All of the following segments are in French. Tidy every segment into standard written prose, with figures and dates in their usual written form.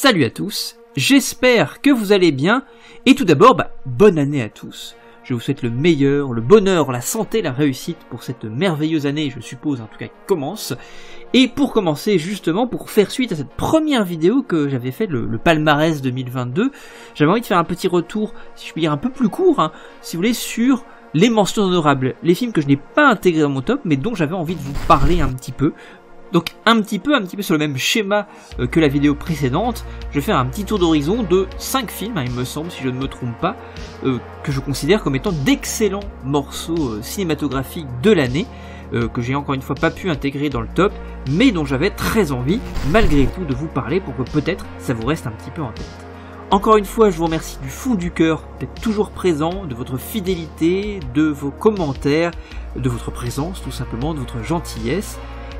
Salut à tous, j'espère que vous allez bien, et tout d'abord, bonne année à tous. Je vous souhaite le meilleur, le bonheur, la santé, la réussite pour cette merveilleuse année, je suppose en tout cas qui commence. Et pour commencer justement, pour faire suite à cette première vidéo que j'avais fait, le palmarès 2022, j'avais envie de faire un petit retour, si je puis dire un peu plus court, si vous voulez, sur les mentions honorables, les films que je n'ai pas intégrés dans mon top, mais dont j'avais envie de vous parler un petit peu. Donc un petit peu sur le même schéma que la vidéo précédente, je vais faire un petit tour d'horizon de 5 films, il me semble, si je ne me trompe pas, que je considère comme étant d'excellents morceaux cinématographiques de l'année, que j'ai encore une fois pas pu intégrer dans le top, mais dont j'avais très envie, malgré tout, de vous parler pour que peut-être ça vous reste un petit peu en tête. Encore une fois, je vous remercie du fond du cœur d'être toujours présent, de votre fidélité, de vos commentaires, de votre présence tout simplement, de votre gentillesse.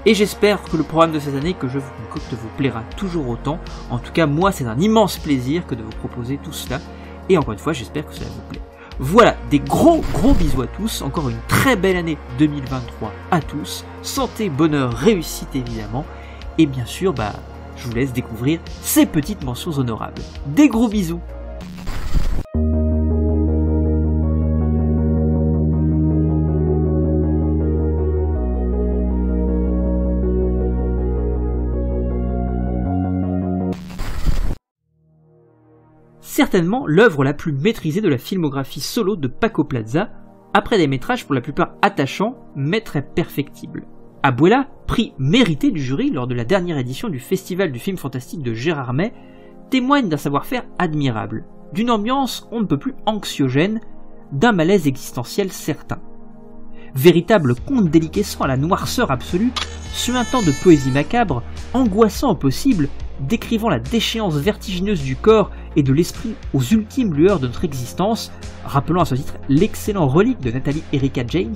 Et j'espère que le programme de cette année que je vous concocte vous plaira toujours autant. En tout cas, moi, c'est un immense plaisir que de vous proposer tout cela. Et encore une fois, j'espère que cela vous plaît. Voilà, des gros bisous à tous. Encore une très belle année 2023 à tous. Santé, bonheur, réussite évidemment. Et bien sûr, je vous laisse découvrir ces petites mentions honorables. Des gros bisous. Certainement l'œuvre la plus maîtrisée de la filmographie solo de Paco Plaza, après des métrages pour la plupart attachants, mais très perfectibles. Abuela, prix mérité du jury lors de la dernière édition du Festival du film fantastique de Gérardmer, témoigne d'un savoir-faire admirable, d'une ambiance on ne peut plus anxiogène, d'un malaise existentiel certain. Véritable conte déliquescent à la noirceur absolue, suintant de poésie macabre, angoissant au possible, décrivant la déchéance vertigineuse du corps et de l'esprit aux ultimes lueurs de notre existence, rappelant à ce titre l'excellent Relique de Nathalie Erika James,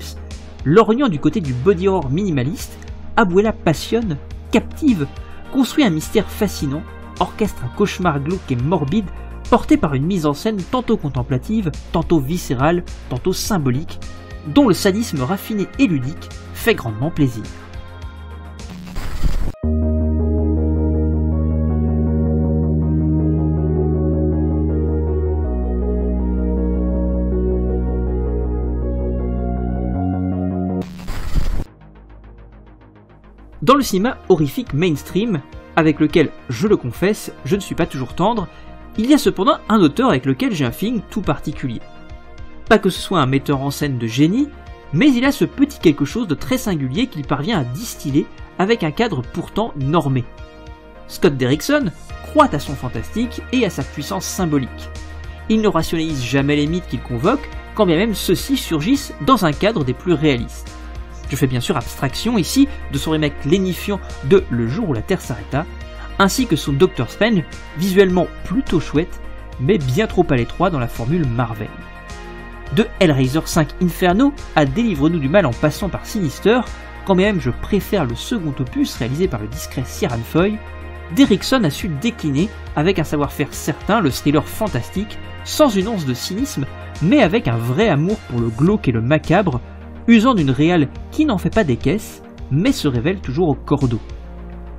lorgnant du côté du body horror minimaliste, Abuela passionne, captive, construit un mystère fascinant, orchestre un cauchemar glauque et morbide, porté par une mise en scène tantôt contemplative, tantôt viscérale, tantôt symbolique, dont le sadisme raffiné et ludique fait grandement plaisir. Dans le cinéma horrifique mainstream, avec lequel, je le confesse, je ne suis pas toujours tendre, il y a cependant un auteur avec lequel j'ai un feeling tout particulier. Pas que ce soit un metteur en scène de génie, mais il a ce petit quelque chose de très singulier qu'il parvient à distiller avec un cadre pourtant normé. Scott Derrickson croit à son fantastique et à sa puissance symbolique. Il ne rationalise jamais les mythes qu'il convoque, quand bien même ceux-ci surgissent dans un cadre des plus réalistes. Je fais bien sûr abstraction ici de son remake lénifiant de Le jour où la Terre s'arrêta, ainsi que son Doctor Strange, visuellement plutôt chouette, mais bien trop à l'étroit dans la formule Marvel. De Hellraiser 5 Inferno à Délivre-nous du mal en passant par Sinister, quand bien même je préfère le second opus réalisé par le discret Ciaran Foy, Derrickson a su décliner avec un savoir-faire certain le thriller fantastique, sans une once de cynisme, mais avec un vrai amour pour le glauque et le macabre, usant d'une réal qui n'en fait pas des caisses, mais se révèle toujours au cordeau.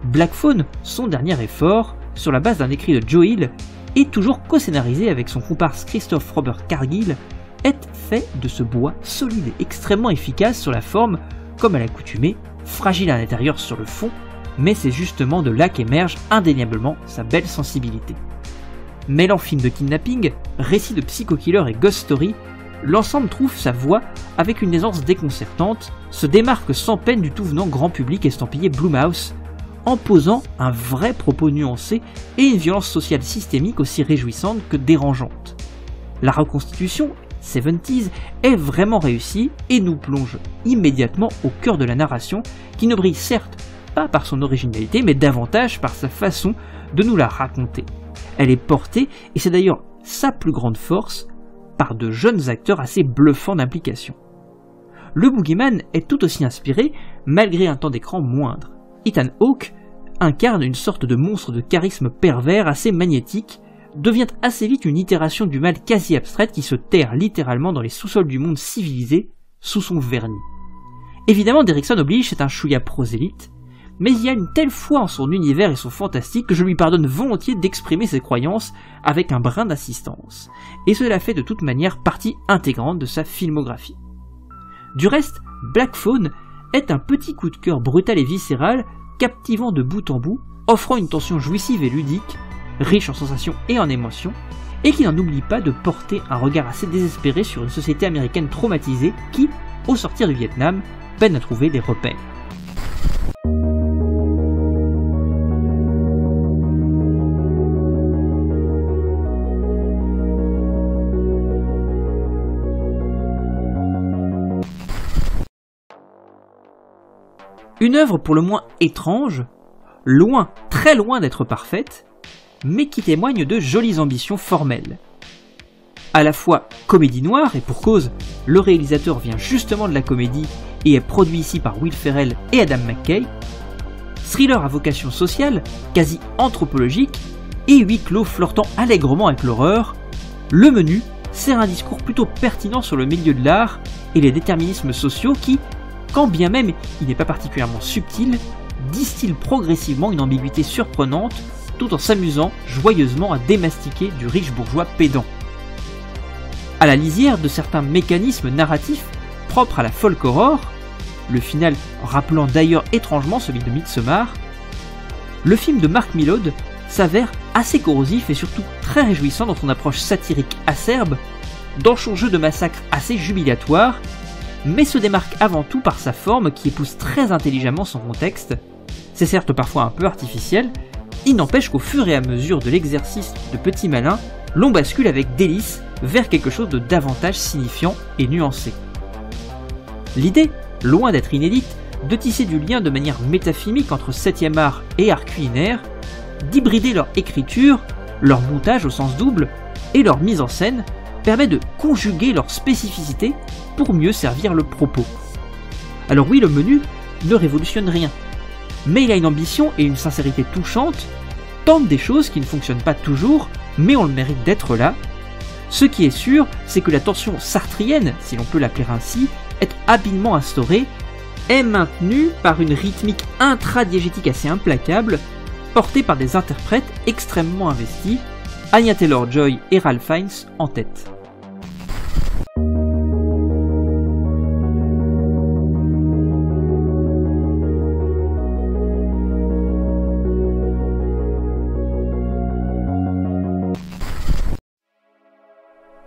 Black Phone, son dernier effort, sur la base d'un écrit de Joe Hill, et toujours co-scénarisé avec son comparse Christophe Robert Cargill, est fait de ce bois solide et extrêmement efficace sur la forme, comme à l'accoutumée, fragile à l'intérieur sur le fond, mais c'est justement de là qu'émerge indéniablement sa belle sensibilité. Mêlant film de kidnapping, récit de psycho-killer et ghost story, l'ensemble trouve sa voie avec une aisance déconcertante, se démarque sans peine du tout venant grand public estampillé Blumhouse, en posant un vrai propos nuancé et une violence sociale systémique aussi réjouissante que dérangeante. La reconstitution 70s est vraiment réussie et nous plonge immédiatement au cœur de la narration qui ne brille certes pas par son originalité mais davantage par sa façon de nous la raconter. Elle est portée, et c'est d'ailleurs sa plus grande force, par de jeunes acteurs assez bluffants d'implication. Le Boogeyman est tout aussi inspiré, malgré un temps d'écran moindre. Ethan Hawke incarne une sorte de monstre de charisme pervers assez magnétique, devient assez vite une itération du mal quasi abstraite qui se terre littéralement dans les sous-sols du monde civilisé, sous son vernis. Évidemment, Derrickson oblige, c'est un chouïa prosélyte, mais il y a une telle foi en son univers et son fantastique que je lui pardonne volontiers d'exprimer ses croyances avec un brin d'assistance, et cela fait de toute manière partie intégrante de sa filmographie. Du reste, Black Phone est un petit coup de cœur brutal et viscéral, captivant de bout en bout, offrant une tension jouissive et ludique, riche en sensations et en émotions, et qui n'en oublie pas de porter un regard assez désespéré sur une société américaine traumatisée qui, au sortir du Vietnam, peine à trouver des repères. Une œuvre pour le moins étrange, loin, très loin d'être parfaite, mais qui témoigne de jolies ambitions formelles. À la fois comédie noire, et pour cause, le réalisateur vient justement de la comédie et est produit ici par Will Ferrell et Adam McKay, thriller à vocation sociale, quasi anthropologique, et huis clos flirtant allègrement avec l'horreur, le menu sert un discours plutôt pertinent sur le milieu de l'art et les déterminismes sociaux qui, quand bien même il n'est pas particulièrement subtil, distille progressivement une ambiguïté surprenante tout en s'amusant joyeusement à démastiquer du riche bourgeois pédant. À la lisière de certains mécanismes narratifs propres à la folk horror, le final rappelant d'ailleurs étrangement celui de Midsommar, le film de Mark Mylod s'avère assez corrosif et surtout très réjouissant dans son approche satirique acerbe, dans son jeu de massacre assez jubilatoire, mais se démarque avant tout par sa forme qui épouse très intelligemment son contexte. C'est certes parfois un peu artificiel, il n'empêche qu'au fur et à mesure de l'exercice de petit malin, l'on bascule avec délice vers quelque chose de davantage signifiant et nuancé. L'idée, loin d'être inédite, de tisser du lien de manière métafilmique entre 7e art et art culinaire, d'hybrider leur écriture, leur montage au sens double et leur mise en scène, permet de conjuguer leur spécificité pour mieux servir le propos. Alors oui, le menu ne révolutionne rien, mais il a une ambition et une sincérité touchante, tente des choses qui ne fonctionnent pas toujours, mais ont le mérite d'être là. Ce qui est sûr, c'est que la tension sartrienne, si l'on peut l'appeler ainsi, est habilement instaurée, est maintenue par une rythmique intradiégétique assez implacable, portée par des interprètes extrêmement investis, Anya Taylor-Joy et Ralph Fiennes en tête.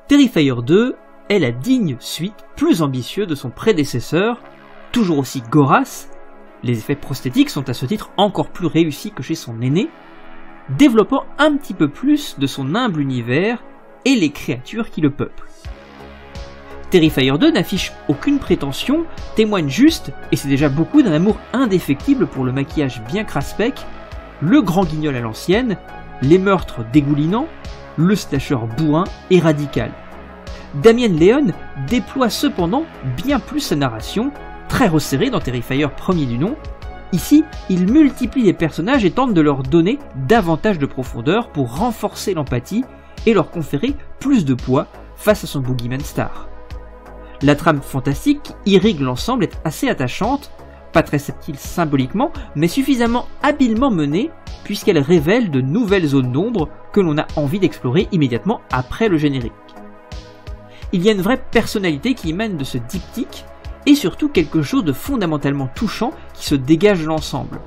Terrifier 2 est la digne suite plus ambitieuse de son prédécesseur, toujours aussi gorace, les effets prosthétiques sont à ce titre encore plus réussis que chez son aîné, développant un petit peu plus de son humble univers et les créatures qui le peuplent. Terrifier 2 n'affiche aucune prétention, témoigne juste, et c'est déjà beaucoup, d'un amour indéfectible pour le maquillage bien craspec, le grand guignol à l'ancienne, les meurtres dégoulinants, le slasher bourrin et radical. Damien Leone déploie cependant bien plus sa narration, très resserrée dans Terrifier premier du nom. Ici, il multiplie les personnages et tente de leur donner davantage de profondeur pour renforcer l'empathie et leur conférer plus de poids face à son boogeyman star. La trame fantastique qui irrigue l'ensemble est assez attachante, pas très subtile symboliquement, mais suffisamment habilement menée puisqu'elle révèle de nouvelles zones d'ombre que l'on a envie d'explorer immédiatement après le générique. Il y a une vraie personnalité qui émane de ce diptyque, et surtout quelque chose de fondamentalement touchant qui se dégage de l'ensemble.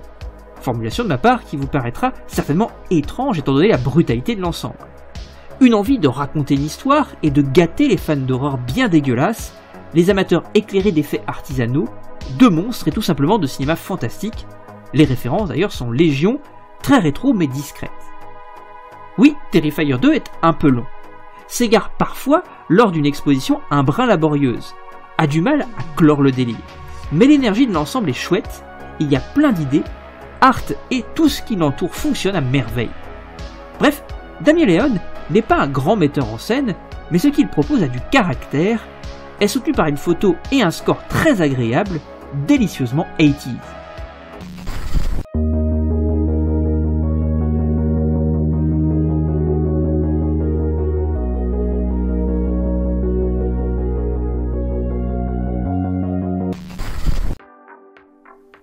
Formulation de ma part qui vous paraîtra certainement étrange étant donné la brutalité de l'ensemble. Une envie de raconter une histoire et de gâter les fans d'horreur bien dégueulasses, les amateurs éclairés d'effets artisanaux, de monstres et tout simplement de cinéma fantastique. Les références d'ailleurs sont légion, très rétro mais discrètes. Oui, Terrifier 2 est un peu long. S'égare parfois lors d'une exposition un brin laborieuse, a du mal à clore le délire. Mais l'énergie de l'ensemble est chouette, il y a plein d'idées, Art et tout ce qui l'entoure fonctionne à merveille. Bref, Damien Leone n'est pas un grand metteur en scène, mais ce qu'il propose a du caractère, est soutenu par une photo et un score très agréable, délicieusement 80s.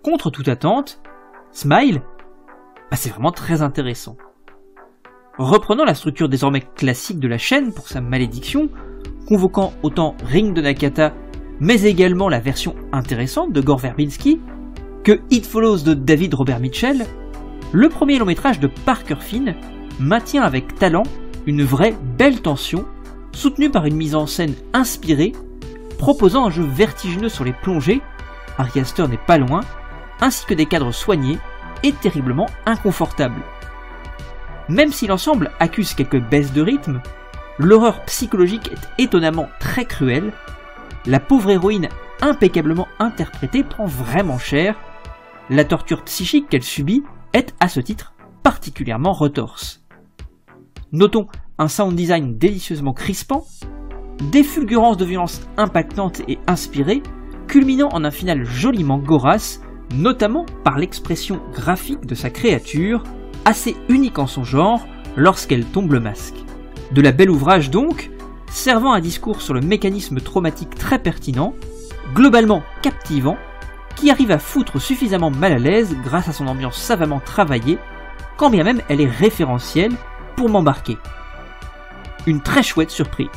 Contre toute attente, Smile, c'est vraiment très intéressant. Reprenant la structure désormais classique de la chaîne pour sa malédiction, convoquant autant Ring de Nakata, mais également la version intéressante de Gore Verbinski, que It Follows de David Robert Mitchell, le premier long métrage de Parker Finn maintient avec talent une vraie belle tension, soutenue par une mise en scène inspirée, proposant un jeu vertigineux sur les plongées, Ari Aster n'est pas loin, ainsi que des cadres soignés et terriblement inconfortables. Même si l'ensemble accuse quelques baisses de rythme, l'horreur psychologique est étonnamment très cruelle, la pauvre héroïne impeccablement interprétée prend vraiment cher, la torture psychique qu'elle subit est à ce titre particulièrement retorse. Notons un sound design délicieusement crispant, des fulgurances de violence impactantes et inspirées, culminant en un final joliment gorace, notamment par l'expression graphique de sa créature, assez unique en son genre lorsqu'elle tombe le masque. De la belle ouvrage donc, servant un discours sur le mécanisme traumatique très pertinent, globalement captivant, qui arrive à foutre suffisamment mal à l'aise grâce à son ambiance savamment travaillée, quand bien même elle est référentielle pour m'embarquer. Une très chouette surprise.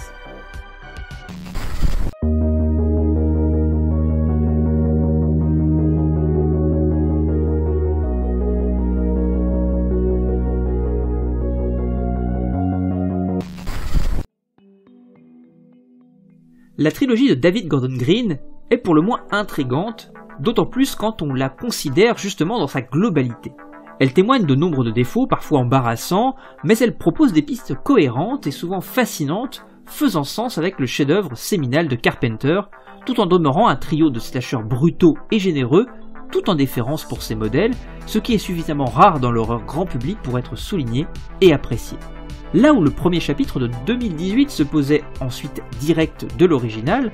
La trilogie de David Gordon Green est pour le moins intrigante, d'autant plus quand on la considère justement dans sa globalité. Elle témoigne de nombre de défauts, parfois embarrassants, mais elle propose des pistes cohérentes et souvent fascinantes, faisant sens avec le chef-d'œuvre séminal de Carpenter, tout en demeurant un trio de slashers brutaux et généreux, tout en déférence pour ses modèles, ce qui est suffisamment rare dans l'horreur grand public pour être souligné et apprécié. Là où le premier chapitre de 2018 se posait ensuite direct de l'original,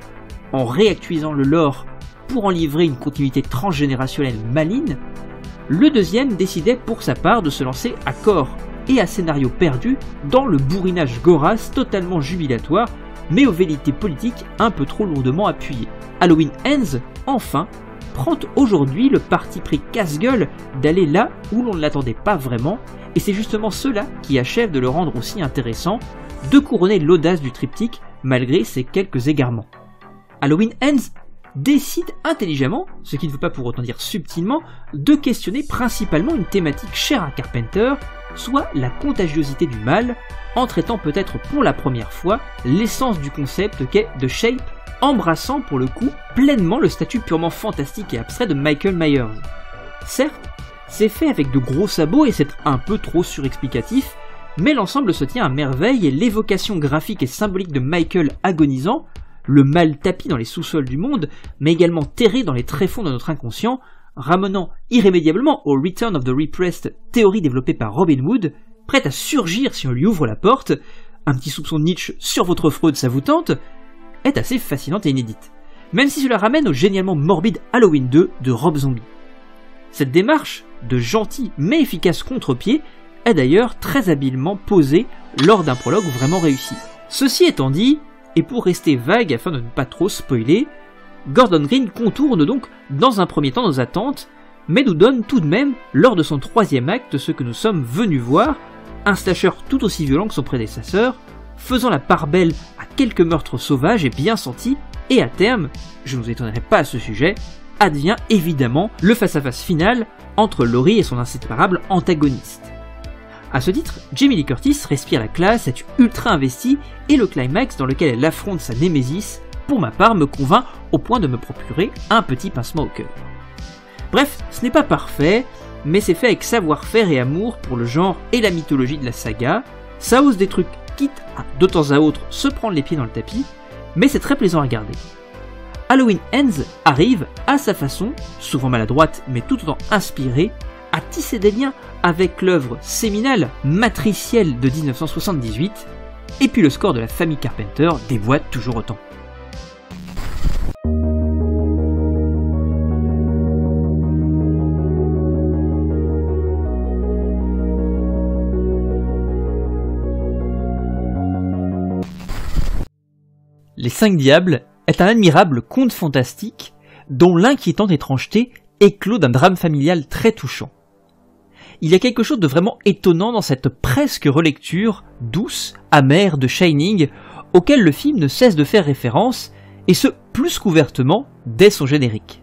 en réactualisant le lore pour en livrer une continuité transgénérationnelle maligne, le deuxième décidait pour sa part de se lancer à corps et à scénario perdu dans le bourrinage gorace totalement jubilatoire, mais aux velléités politiques un peu trop lourdement appuyées. Halloween Ends, enfin, prend aujourd'hui le parti pris casse-gueule d'aller là où l'on ne l'attendait pas vraiment, et c'est justement cela qui achève de le rendre aussi intéressant, de couronner l'audace du triptyque malgré ses quelques égarements. Halloween Ends décide intelligemment, ce qui ne veut pas pour autant dire subtilement, de questionner principalement une thématique chère à Carpenter, soit la contagiosité du mal, en traitant peut-être pour la première fois l'essence du concept qu'est The Shape, embrassant pour le coup pleinement le statut purement fantastique et abstrait de Michael Myers. Certes, c'est fait avec de gros sabots et c'est un peu trop surexplicatif, mais l'ensemble se tient à merveille et l'évocation graphique et symbolique de Michael agonisant, le mal tapi dans les sous-sols du monde, mais également terré dans les tréfonds de notre inconscient, ramenant irrémédiablement au Return of the Repressed, théorie développée par Robin Wood, prête à surgir si on lui ouvre la porte, un petit soupçon de Nietzsche sur votre Freud ça vous tente, est assez fascinante et inédite, même si cela ramène au génialement morbide Halloween 2 de Rob Zombie. Cette démarche, de gentil mais efficace contre-pied, est d'ailleurs très habilement posée lors d'un prologue vraiment réussi. Ceci étant dit, et pour rester vague afin de ne pas trop spoiler, Gordon Green contourne donc dans un premier temps nos attentes, mais nous donne tout de même, lors de son troisième acte, ce que nous sommes venus voir, un slasher tout aussi violent que son prédécesseur, faisant la part belle à quelques meurtres sauvages et bien sentis, et à terme, je ne vous étonnerai pas à ce sujet, advient évidemment le face-à-face final entre Laurie et son inséparable antagoniste. A ce titre, Jamie Lee Curtis respire la classe, est ultra investie, et le climax dans lequel elle affronte sa némésis, pour ma part, me convainc au point de me procurer un petit pincement au cœur. Bref, ce n'est pas parfait, mais c'est fait avec savoir-faire et amour pour le genre et la mythologie de la saga, ça ose des trucs quitte à de temps à autre se prendre les pieds dans le tapis, mais c'est très plaisant à regarder. Halloween Ends arrive à sa façon, souvent maladroite mais tout autant inspirée, à tisser des liens avec l'œuvre séminale matricielle de 1978, et puis le score de la famille Carpenter déboîte toujours autant. Les 5 Diables est un admirable conte fantastique dont l'inquiétante étrangeté éclot d'un drame familial très touchant. il y a quelque chose de vraiment étonnant dans cette presque relecture douce, amère de Shining, auquel le film ne cesse de faire référence, et ce plus qu'ouvertement dès son générique.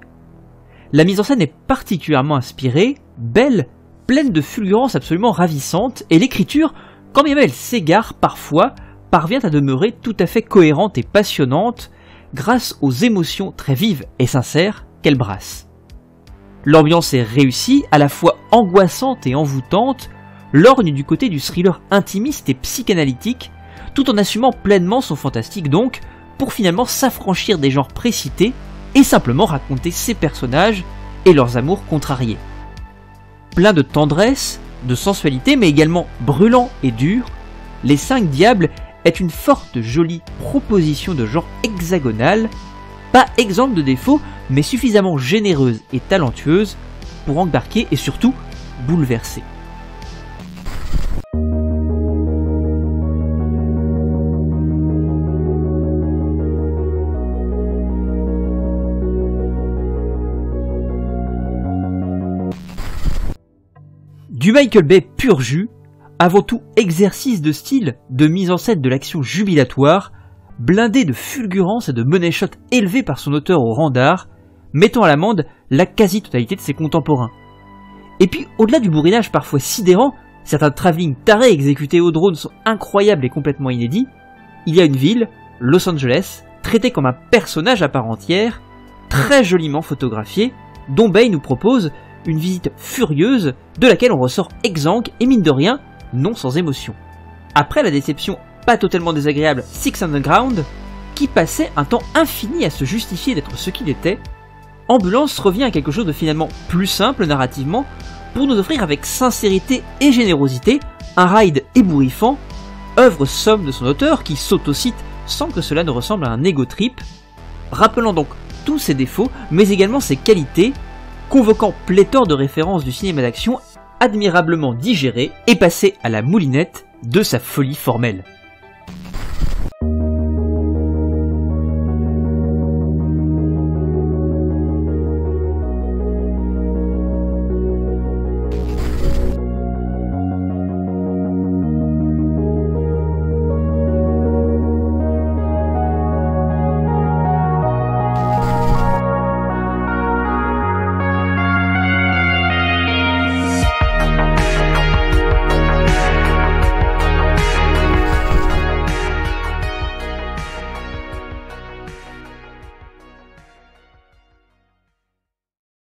La mise en scène est particulièrement inspirée, belle, pleine de fulgurances absolument ravissantes, et l'écriture, quand bien même elle s'égare parfois, parvient à demeurer tout à fait cohérente et passionnante grâce aux émotions très vives et sincères qu'elle brasse. L'ambiance est réussie, à la fois angoissante et envoûtante, lorgne du côté du thriller intimiste et psychanalytique, tout en assumant pleinement son fantastique donc, pour finalement s'affranchir des genres précités et simplement raconter ses personnages et leurs amours contrariés. Plein de tendresse, de sensualité, mais également brûlant et dur, Les 5 Diables est une forte jolie proposition de genre hexagonal, pas exempte de défauts, mais suffisamment généreuse et talentueuse pour embarquer et surtout bouleverser. Du Michael Bay pur jus, avant tout exercice de style, de mise en scène de l'action jubilatoire, blindé de fulgurance et de money shot élevés par son auteur au rang d'art, mettant à l'amende la quasi-totalité de ses contemporains. Et puis, au-delà du bourrinage parfois sidérant, certains travelling tarés exécutés au drone sont incroyables et complètement inédits, il y a une ville, Los Angeles, traitée comme un personnage à part entière, très joliment photographiée, dont Bay nous propose une visite furieuse de laquelle on ressort exsangue et mine de rien, non sans émotion. Après la déception pas totalement désagréable Six Underground, qui passait un temps infini à se justifier d'être ce qu'il était, Ambulance revient à quelque chose de finalement plus simple narrativement pour nous offrir avec sincérité et générosité un ride ébouriffant, œuvre somme de son auteur qui s'autocite sans que cela ne ressemble à un ego trip, rappelant donc tous ses défauts mais également ses qualités, convoquant pléthore de références du cinéma d'action admirablement digérées et passées à la moulinette de sa folie formelle.